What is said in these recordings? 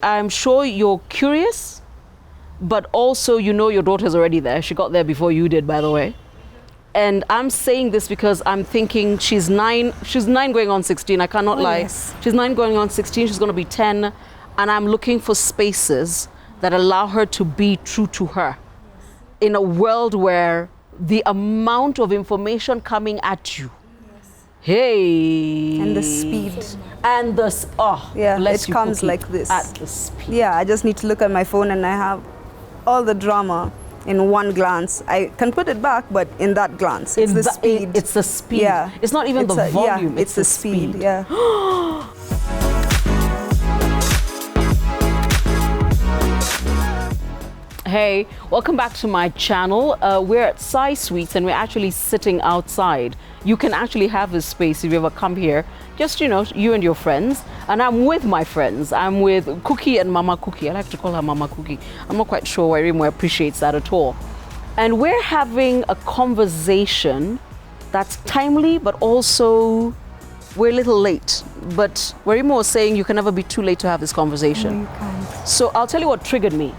I'm sure you're curious, but also you know your daughter's already there. She got there before you did, by the way. And I'm saying this because I'm thinking she's 9 going on 16. I cannot lie. Yes. She's 9 going on 16. She's going to be 10. And I'm looking for spaces that allow her to be true to her in a world where the amount of information coming at you. Hey. And the speed. And the, oh, Yeah, bless it you, comes Cookie. like this. At the speed. Yeah, I just need to look at my phone and I have all the drama in one glance. I can put it back, but in that glance. It's the speed. It's the speed. Yeah. It's not even the volume. Yeah, it's the speed. Yeah. Hey, welcome back to my channel. We're at Sky Suites and we're actually sitting outside. You can actually have this space if you ever come here. Just, you know, you and your friends. And I'm with my friends. I'm with Cookie and Mama Cookie. I like to call her Mama Cookie. I'm not quite sure why Remo appreciates that at all. And we're having a conversation that's timely, but also we're a little late. But Remo was saying you can never be too late to have this conversation. No, you can't. So I'll tell you what triggered me.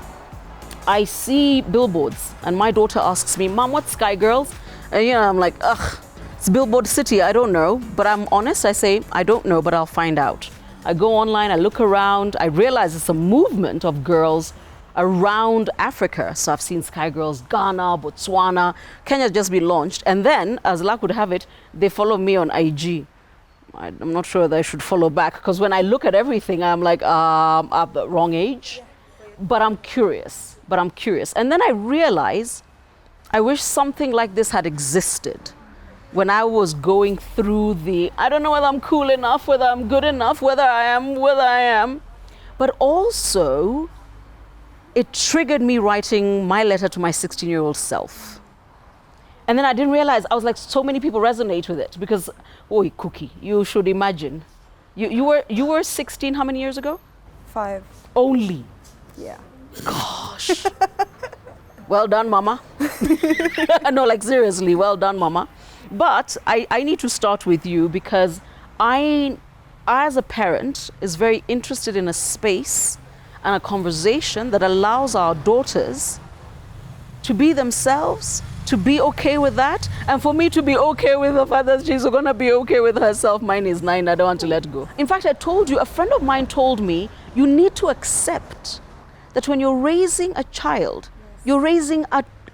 I see billboards and my daughter asks me, Mom, what's SkyGirls? And you know, I'm like, ugh, it's Billboard City, I don't know. But I'm honest, I say, I don't know, but I'll find out. I go online, I look around, I realize it's a movement of girls around Africa. So I've seen SkyGirls, Ghana, Botswana, Kenya just been launched. And then, as luck would have it, they follow me on IG. I'm not sure that I should follow back because when I look at everything, I'm like, I'm at the wrong age. But I'm curious. And then I realize I wish something like this had existed when I was going through the, I don't know whether I'm cool enough, whether I'm good enough, whether I am. But also, it triggered me writing my letter to my 16-year-old self. And then I didn't realize, I was like, so many people resonate with it because, oi, Cookie, you should imagine. You were 16 how many years ago? 5. Only. Yeah. Gosh. Well done, Mama. No, like seriously, well done, Mama. But I need to start with you because I, as a parent, is very interested in a space and a conversation that allows our daughters to be themselves, to be okay with that, and for me to be okay with the fact that she's gonna be okay with herself. Mine is 9, I don't want to let go. In fact, I told you, a friend of mine told me, you need to accept that when you're raising a child, you're raising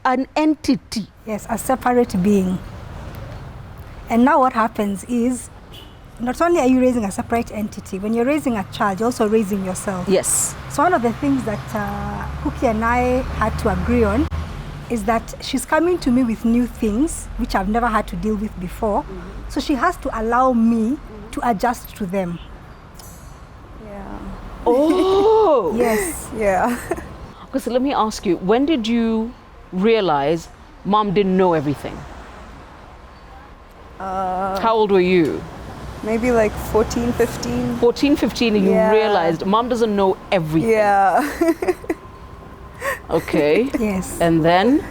an entity. Yes, a separate being. And now what happens is, not only are you raising a separate entity, when you're raising a child, you're also raising yourself. Yes. So one of the things that Cookie and I had to agree on is that she's coming to me with new things, which I've never had to deal with before. Mm-hmm. So she has to allow me to adjust to them. Yeah. Oh! Yes. Yeah. Okay, so let me ask you, when did you realize Mom didn't know everything? How old were you? Maybe like 14, 15. 14, 15, and you realized Mom doesn't know everything. Yeah. Okay. Yes. And then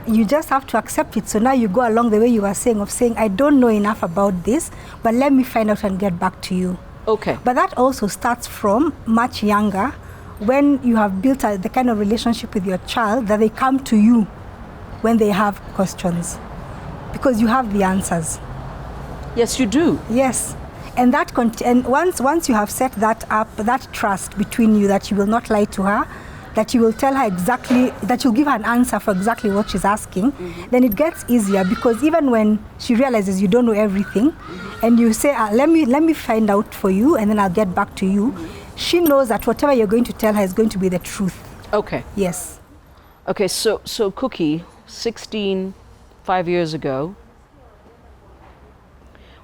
you just have to accept it. So now you go along the way you were saying, of saying, I don't know enough about this, but let me find out and get back to you. Okay. But that also starts from much younger, when you have built the kind of relationship with your child that they come to you when they have questions, because you have the answers. Yes, you do. Yes. And that and once you have set that up, that trust between you, that you will not lie to her, that you will tell her exactly, that you'll give her an answer for exactly what she's asking, then it gets easier, because even when she realizes you don't know everything, and you say, let me find out for you, and then I'll get back to you, she knows that whatever you're going to tell her is going to be the truth. Okay. Yes. Okay, so Cookie, 16, 5 years ago,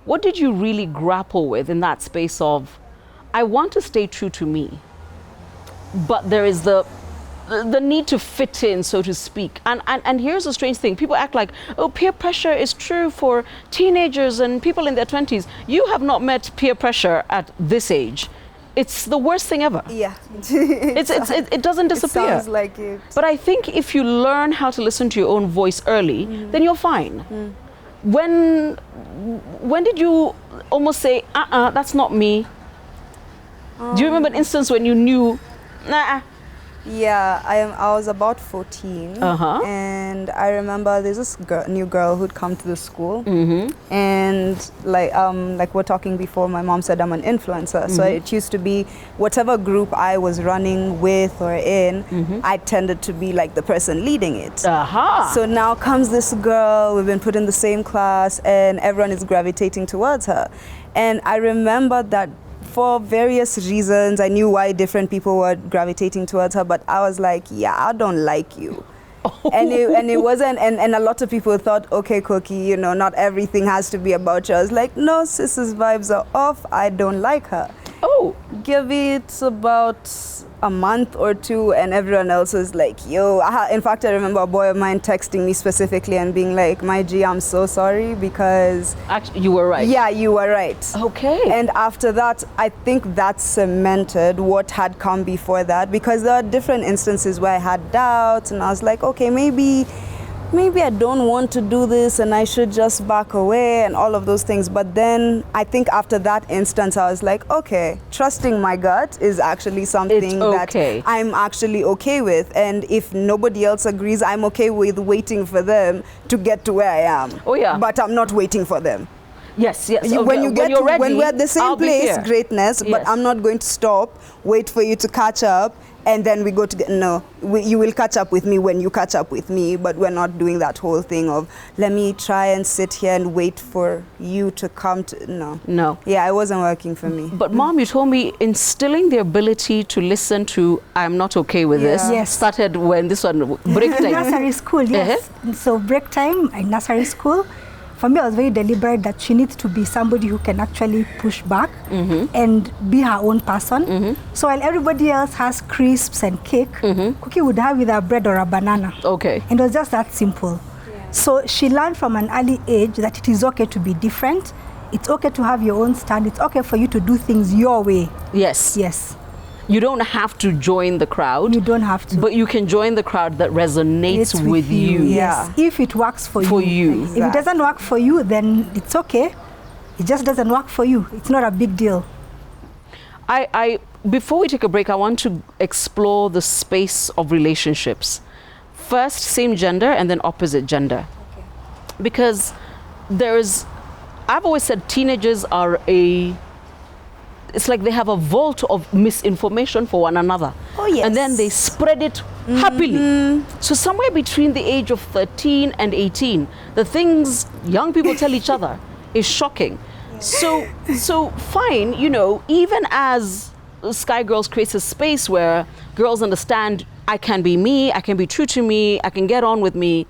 what did you really grapple with in that space of, I want to stay true to me, but there is the need to fit in, so to speak. And here's a strange thing. People act like, oh, peer pressure is true for teenagers and people in their 20s. You have not met peer pressure at this age. It's the worst thing ever. Yeah. It doesn't disappear. It sounds like it. But I think if you learn how to listen to your own voice early, then you're fine. When did you almost say, that's not me? Do you remember an instance when you knew, nah? Yeah, I was about 14, and I remember there's this new girl who'd come to the school, and like we're talking before, my mom said I'm an influencer, so it used to be whatever group I was running with or in, I tended to be like the person leading it. So now comes this girl, we've been put in the same class, and everyone is gravitating towards her, and I remember that for various reasons, I knew why different people were gravitating towards her, but I was like, yeah, I don't like you. And it wasn't, and a lot of people thought, okay, Cookie, you know, not everything has to be about you. I was like, no, sis's vibes are off. I don't like her. Oh. Give it about a month or two, and everyone else was like, yo. In fact, I remember a boy of mine texting me specifically and being like, my G, I'm so sorry because... Actually, you were right. Yeah, you were right. Okay. And after that, I think that cemented what had come before that, because there are different instances where I had doubts and I was like, okay, maybe I don't want to do this and I should just back away and all of those things. But then I think after that instance, I was like, okay, trusting my gut is actually something that I'm actually okay with. And if nobody else agrees, I'm okay with waiting for them to get to where I am. Oh, yeah. But I'm not waiting for them. Yes, yes. When we're at the same place, greatness, yes. But I'm not going to stop, wait for you to catch up, and then we go to no, you will catch up with me when you catch up with me, but we're not doing that whole thing of let me try and sit here and wait for you to come to, no. Yeah, it wasn't working for me. But Mom, you told me instilling the ability to listen to I'm not okay with this started when this one, break time. Nursery school, yes. So break time in nursery school, for me, I was very deliberate that she needs to be somebody who can actually push back and be her own person. So while everybody else has crisps and cake, Cookie would have either bread or a banana. Okay. And it was just that simple. Yeah. So she learned from an early age that it is okay to be different. It's okay to have your own stand. It's okay for you to do things your way. Yes. Yes. You don't have to join the crowd. You don't have to. But you can join the crowd that resonates with you. Yes. If it works for you. Exactly. If it doesn't work for you, then it's okay. It just doesn't work for you. It's not a big deal. Before we take a break, I want to explore the space of relationships. First, same gender and then opposite gender. Okay. Because I've always said teenagers are it's like they have a vault of misinformation for one another. Oh, yes. And then they spread it happily. So somewhere between the age of 13 and 18, the things young people tell each other is shocking. So fine, you know, even as SkyGirls creates a space where girls understand I can be me, I can be true to me, I can get on with me,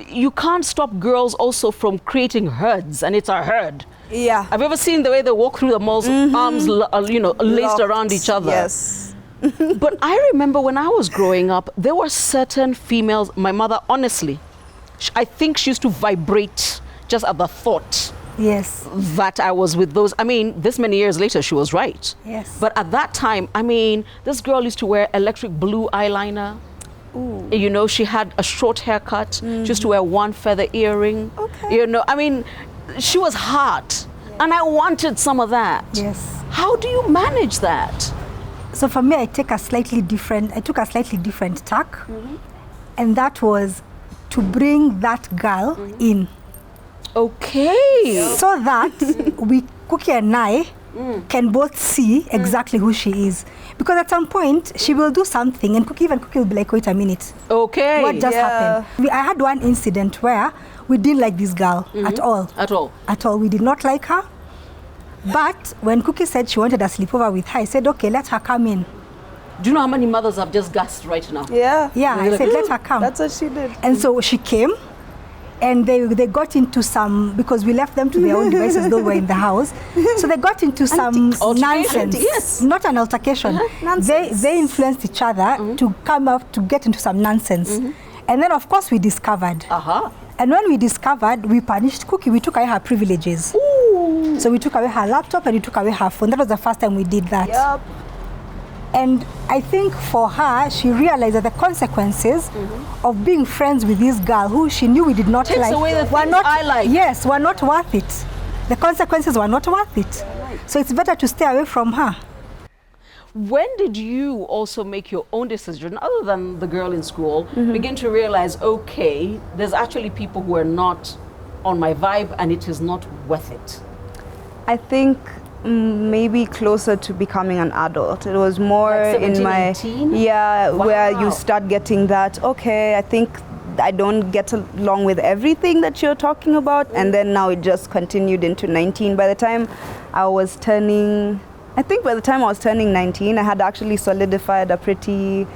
you can't stop girls also from creating herds, and it's a herd. Yeah. Have you ever seen the way they walk through the malls, arms, laced around each other? Yes. But I remember when I was growing up, there were certain females, my mother, honestly, I think she used to vibrate just at the thought that I was with those. I mean, this many years later, she was right. Yes. But at that time, I mean, this girl used to wear electric blue eyeliner. Ooh. You know, she had a short haircut. She used to wear one feather earring. Okay. You know, I mean, she was hot. And I wanted some of that. Yes. How do you manage that? So for me, I took a slightly different tack. And that was to bring that girl in. Okay. So that Cookie and I can both see exactly who she is. Because at some point, she will do something and Cookie will be like, wait a minute. Okay. What just happened? I had one incident where we didn't like this girl at all. At all? At all. We did not like her. But when Cookie said she wanted a sleepover with her, I said, okay, let her come in. Do you know how many mothers have just gasped right now? Yeah. Yeah, I said, let her come. That's what she did. And so she came. And they got into some, because we left them to their own devices, though we're in the house. So they got into some nonsense. Yes. Not an altercation. They influenced each other to come up to get into some nonsense. And then, of course, we discovered. And when we discovered, we punished Cookie. We took away her privileges. Ooh. So we took away her laptop and we took away her phone. That was the first time we did that. Yep. And I think for her, she realized that the consequences of being friends with this girl who she knew we did not Takes like away the were things not, I like. Yes, were not worth it. The consequences were not worth it. So it's better to stay away from her. When did you also make your own decision, other than the girl in school, begin to realize, okay, there's actually people who are not on my vibe and it is not worth it? I think maybe closer to becoming an adult. It was more Like 17, in my 18? yeah, Wow. where you start getting that, okay, I think I don't get along with everything that you're talking about, and then now it just continued into 19. By the time I was turning 19, I had actually solidified a pretty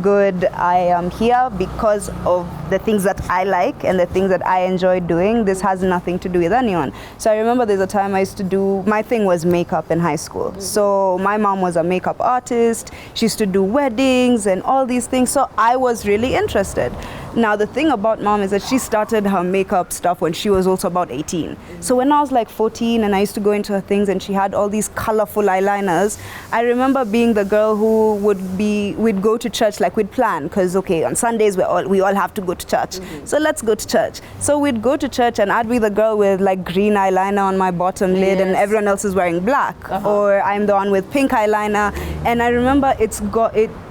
good I am here because of the things that I like and the things that I enjoy doing. This has nothing to do with anyone. So I remember there's a time I used to do, my thing was makeup in high school. So my mom was a makeup artist. She used to do weddings and all these things. So I was really interested. Now the thing about mom is that she started her makeup stuff when she was also about 18. So when I was like 14 and I used to go into her things and she had all these colorful eyeliners, I remember being the girl who we'd go to church, like we'd plan, because okay, on Sundays we all have to go to church. So let's go to church. So we'd go to church and I'd be the girl with like green eyeliner on my bottom lid and everyone else is wearing black. Or I'm the one with pink eyeliner. And I remember it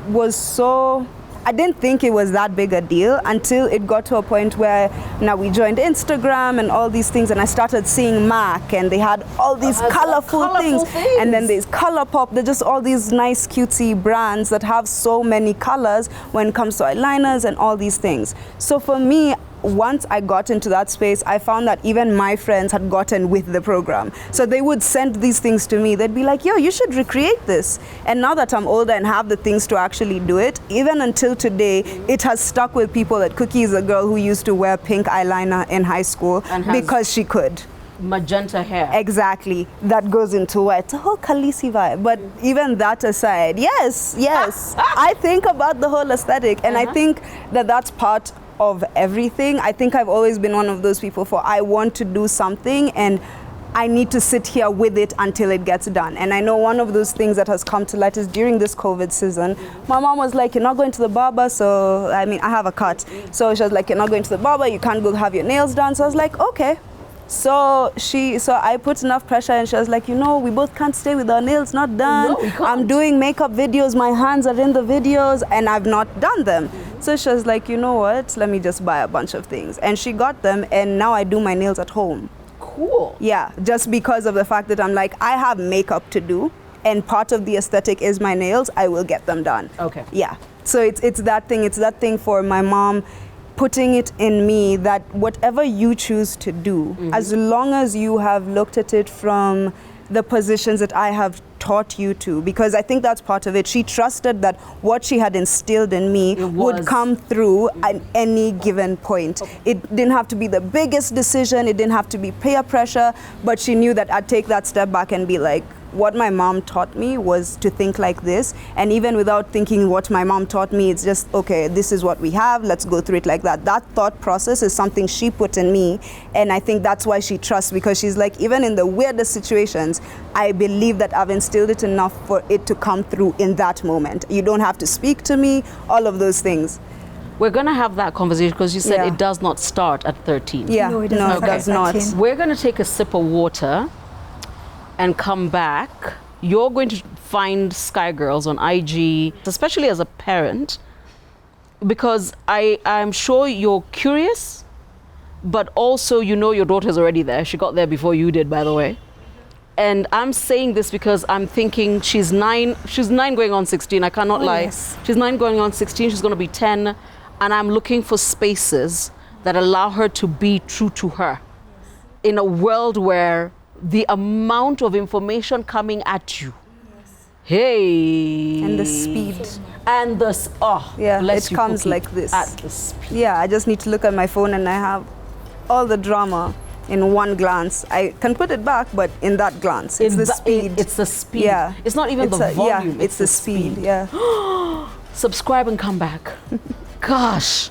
was so, I didn't think it was that big a deal until it got to a point where now we joined Instagram and all these things, and I started seeing MAC and they had all these colorful things. And then there's ColourPop. They're just all these nice cutesy brands that have so many colors when it comes to eyeliners and all these things. So for me, once I got into that space, I found that even my friends had gotten with the program. So they would send these things to me. They'd be like, yo, you should recreate this. And now that I'm older and have the things to actually do it, even until today, it has stuck with people that Cookie is a girl who used to wear pink eyeliner in high school because she could. Magenta hair. Exactly. That goes into white. It's a whole Khaleesi vibe. But even that aside, yes, I think about the whole aesthetic. And I think that that's part of everything. I think I've always been one of those people I want to do something and I need to sit here with it until it gets done. And I know one of those things that has come to light is during this COVID season, my mom was like, you're not going to the barber, so I have a cut. So she was like, you're not going to the barber, you can't go have your nails done. So I was like, okay. So I put enough pressure and she was like, we both can't stay with our nails not done. No, we can't. I'm doing makeup videos, my hands are in the videos and I've not done them. So she was like, you know what, let me just buy a bunch of things. And she got them and now I do my nails at home. Cool. Yeah, just because of the fact that I'm like, I have makeup to do and part of the aesthetic is my nails, I will get them done. Okay. Yeah, so it's that thing for my mom, putting it in me that whatever you choose to do, as long as you have looked at it from the positions that I have taught you to, because I think that's part of it. She trusted that what she had instilled in me would come through at any given point. It didn't have to be the biggest decision, it didn't have to be peer pressure, but she knew that I'd take that step back and be like, what my mom taught me was to think like this, and even without thinking what my mom taught me, it's just, okay, this is what we have, let's go through it like that. That thought process is something she put in me, and I think that's why she trusts, because she's like, even in the weirdest situations, I believe that I've instilled it enough for it to come through in that moment. You don't have to speak to me, all of those things. We're going to have that conversation because you said it does not start at 13. Yeah, No, it does not. We're going to take a sip of water and come back. You're going to find SkyGirls on IG, especially as a parent, because I'm sure you're curious, but also your daughter's already there. She got there before you did, by the way. And I'm saying this because I'm thinking she's 9 going on 16, I cannot lie. Yes. She's 9 going on 16, she's going to be 10, and I'm looking for spaces that allow her to be true to her in a world where the amount of information coming at you. Hey. And the speed. And it comes like this. At the speed. Yeah, I just need to look at my phone and I have all the drama in one glance. I can put it back, but in that glance, it's the speed. It's the speed. Yeah. It's not even the volume. Yeah, it's the speed. Yeah. Subscribe and come back. Gosh.